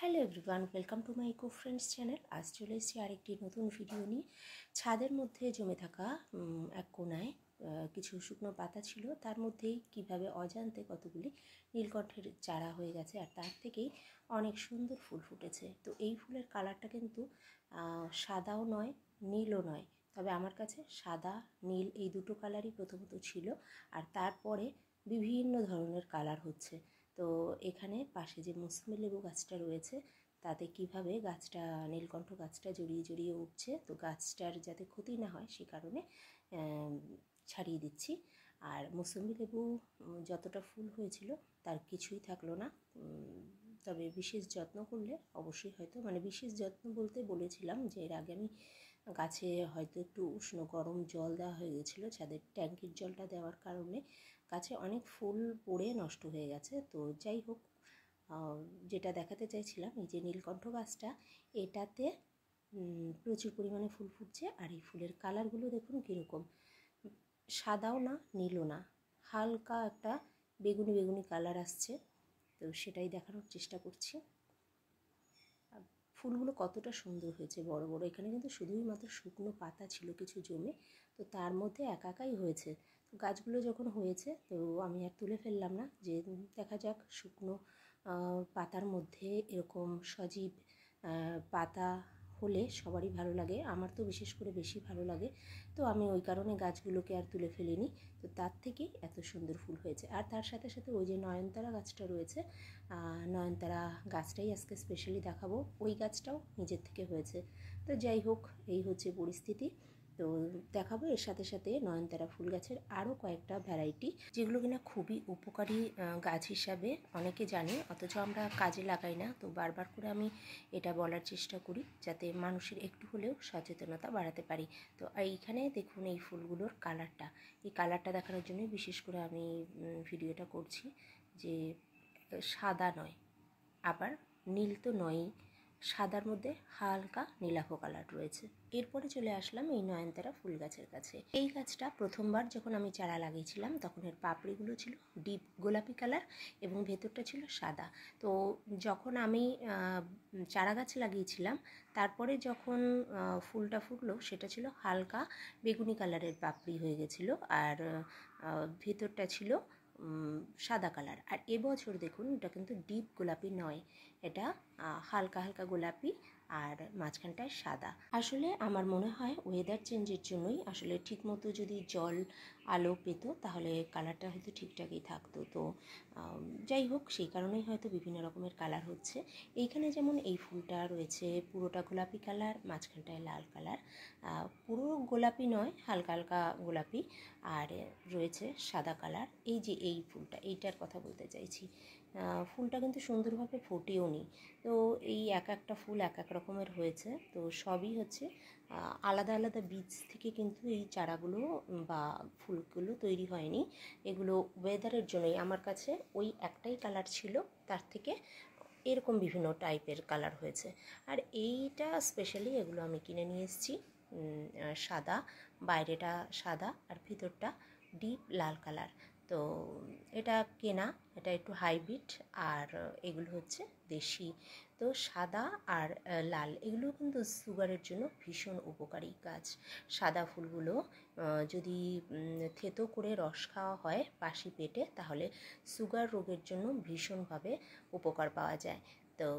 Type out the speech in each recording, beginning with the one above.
Hello everyone, welcome to my Eco Friends channel. আজ চলে এসেছি আরেকটি নতুন ভিডিও নিয়ে। ছাদের মধ্যে জমে থাকা এক কোনায় কিছু শুকনো পাতা ছিল, তার মধ্যেই কিভাবে অজান্তে কতগুলি নীলকণ্ঠের চারা হয়ে গেছে, আর তার থেকেই অনেক সুন্দর ফুল ফুটেছে। তো এই ফুলের কালারটা কিন্তু সাদাও নয়, নীলও নয়, তবে আমার কাছে সাদা নীল এই দুটো কালারই প্রথমত ছিল, আর তারপরে বিভিন্ন ধরনের কালার হচ্ছে। তো এখানে পাশে যে মৌসুমী লেবু গাছটা রয়েছে, তাতে কিভাবে গাছটা নীলকণ্ঠ গাছটা জড়িয়ে জড়িয়ে উঠছে, তো গাছটার যাতে ক্ষতি না হয় সে কারণে ছাড়িয়ে দিচ্ছি। আর মৌসুমী লেবু যতটা ফুল হয়েছিল তার কিছুই থাকলো না, তবে বিশেষ যত্ন করলে অবশ্যই হয়তো, বিশেষ যত্ন বলতে বলেছিলাম যে এর আগে আমি গাছে হয়তো একটু উষ্ণ গরম জল দেওয়া হয়ে গেছিলো, ছাদের ট্যাঙ্কির জলটা দেওয়ার কারণে গাছে অনেক ফুল পড়ে নষ্ট হয়ে গেছে। তো যাই হোক, যেটা দেখাতে চাইছিলাম, এই যে নীলকণ্ঠ গাছটা, এটাতে প্রচুর পরিমাণে ফুল ফুটছে। আর এই ফুলের কালারগুলো দেখুন কীরকম, সাদাও না নীলও না, হালকা একটা বেগুনি বেগুনি কালার আসছে। তো সেটাই দেখানোর চেষ্টা করছি। ফুলগুলো কতটা সুন্দর হয়েছে, বড় বড়। এখানে কিন্তু শুধুই মাত্র শুকনো পাতা ছিল কিছু জমে, তো তার মধ্যে একাই হয়েছে। তো গাছগুলো যখন হয়েছে তো আমি আর তুলে ফেললাম না, যে দেখা যাক শুকনো পাতার মধ্যে এরকম সজীব পাতা হলে সবারই ভালো লাগে, আমার তো বিশেষ করে বেশি ভালো লাগে। তো আমি ওই কারণে গাছগুলোকে আর তুলে ফেলিনি। তো তার থেকেই এত সুন্দর ফুল হয়েছে। আর তার সাথে সাথে ওই যে নয়নতারা গাছটা রয়েছে, নয়নতারা গাছটাই আজকে স্পেশালি দেখাবো। ওই গাছটাও নিজের থেকে হয়েছে। তো যাই হোক, এই হচ্ছে পরিস্থিতি। তো দেখাবো এর সাথে সাথে নয়নতারা ফুল গাছের আরও কয়েকটা ভ্যারাইটি, যেগুলো কিনা খুবই উপকারী গাছ হিসাবে অনেকে জানে, অথচ আমরা কাজে লাগাই না। তো বারবার করে আমি এটা বলার চেষ্টা করি যাতে মানুষের একটু হলেও সচেতনতা বাড়াতে পারি। তো এইখানে দেখুন এই ফুলগুলোর কালারটা, এই কালারটা দেখানোর জন্যই বিশেষ করে আমি ভিডিওটা করছি, যে সাদা নয়, আবার নীল তো নয়ই, সাদার মধ্যে হালকা নীলাভ কালার রয়েছে। এরপরে চলে আসলাম এই নয়নতারা ফুল গাছের কাছে। এই গাছটা প্রথমবার যখন আমি চারা লাগিয়েছিলাম তখন এর পাপড়িগুলো ছিল ডিপ গোলাপি কালার এবং ভেতরটা ছিল সাদা। তো যখন আমি চারা গাছ লাগিয়েছিলাম, তারপরে যখন ফুলটা ফুটলো সেটা ছিল হালকা বেগুনি কালারের পাপড়ি হয়ে গেছিলো, আর ভেতরটা ছিল সাদা কালার। আর এবছর দেখুন এটা কিন্তু ডিপ গোলাপি নয়, এটা হালকা হালকা গোলাপি, আর মাঝখানটায় সাদা। আসলে আমার মনে হয় ওয়েদার চেঞ্জের জন্যই, আসলে ঠিকমতো যদি জল আলো পেত তাহলে কালারটা হয়তো ঠিকঠাকই থাকতো। তো যাই হোক, সেই কারণেই হয়তো বিভিন্ন রকমের কালার হচ্ছে। এইখানে যেমন এই ফুলটা রয়েছে পুরোটা গোলাপি কালার, মাঝখানটায় লাল কালার, পুরো গোলাপি নয়, হালকা হালকা গোলাপি, আর রয়েছে সাদা কালার। এই যে এই ফুলটা, এইটার কথা বলতে চাইছি, ফুলটা কিন্তু সুন্দরভাবে ফোটেও নি। তো এই এক একটা ফুল এক এক রকমের হয়েছে। তো সবই হচ্ছে আলাদা আলাদা বীজ থেকে কিন্তু এই চারাগুলো বা ফুলগুলো তৈরি হয়নি। এগুলো ওয়েদারের জন্যই, আমার কাছে ওই একটাই কালার ছিল, তার থেকে এরকম বিভিন্ন টাইপের কালার হয়েছে। আর এইটা স্পেশালি এগুলো আমি কিনে নিয়ে এসেছি, সাদা, বাইরেটা সাদা আর ভিতরটা ডিপ লাল কালার। তো এটা কেনা, এটা একটু হাইব্রিড, আর এগুলো হচ্ছে দেশি। তো সাদা আর লাল এগুলো কিন্তু সুগারের জন্য ভীষণ উপকারী গাছ। সাদা ফুলগুলো যদি থেতো করে রস খাওয়া হয় বাসি পেটে, তাহলে সুগার রোগের জন্য ভীষণভাবে উপকার পাওয়া যায়। তো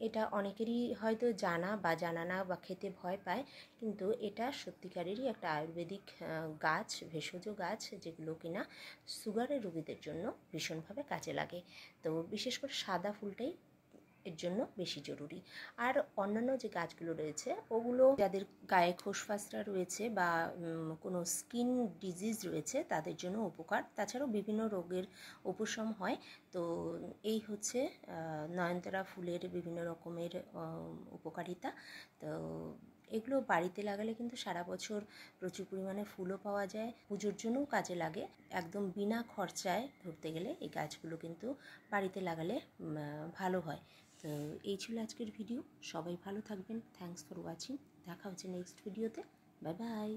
এটা অনেকেরই হয়তো জানা বা জানা না, বা খেতে ভয় পায়, কিন্তু এটা সত্যিকারেরই একটা আয়ুর্বেদিক গাছ, ভেষজ গাছ, যেগুলো কিনা সুগারের রোগীদের জন্য ভীষণভাবে কাজে লাগে। তো বিশেষ করে সাদা ফুলটাই এর জন্য বেশি জরুরি। আর অন্যান্য যে গাছগুলো রয়েছে, ওগুলো যাদের গায়ে খোসফাসরা রয়েছে বা কোনো স্কিন ডিজিজ রয়েছে তাদের জন্য উপকার, তাছাড়াও বিভিন্ন রোগের উপশম হয়। তো এই হচ্ছে নয়নতারা ফুলের বিভিন্ন রকমের উপকারিতা। তো এগুলো বাড়িতে লাগালে কিন্তু সারা বছর প্রচুর পরিমাণে ফুলও পাওয়া যায়, পুজোর জন্যও কাজে লাগে। একদম বিনা খরচায় ধরতে গেলে এই গাছগুলো কিন্তু বাড়িতে লাগালে ভালো হয়। তো এই ছিল আজকের ভিডিও। সবাই ভালো থাকবেন। Thanks for watching. দেখা হচ্ছে নেক্সট ভিডিওতে। Bye bye.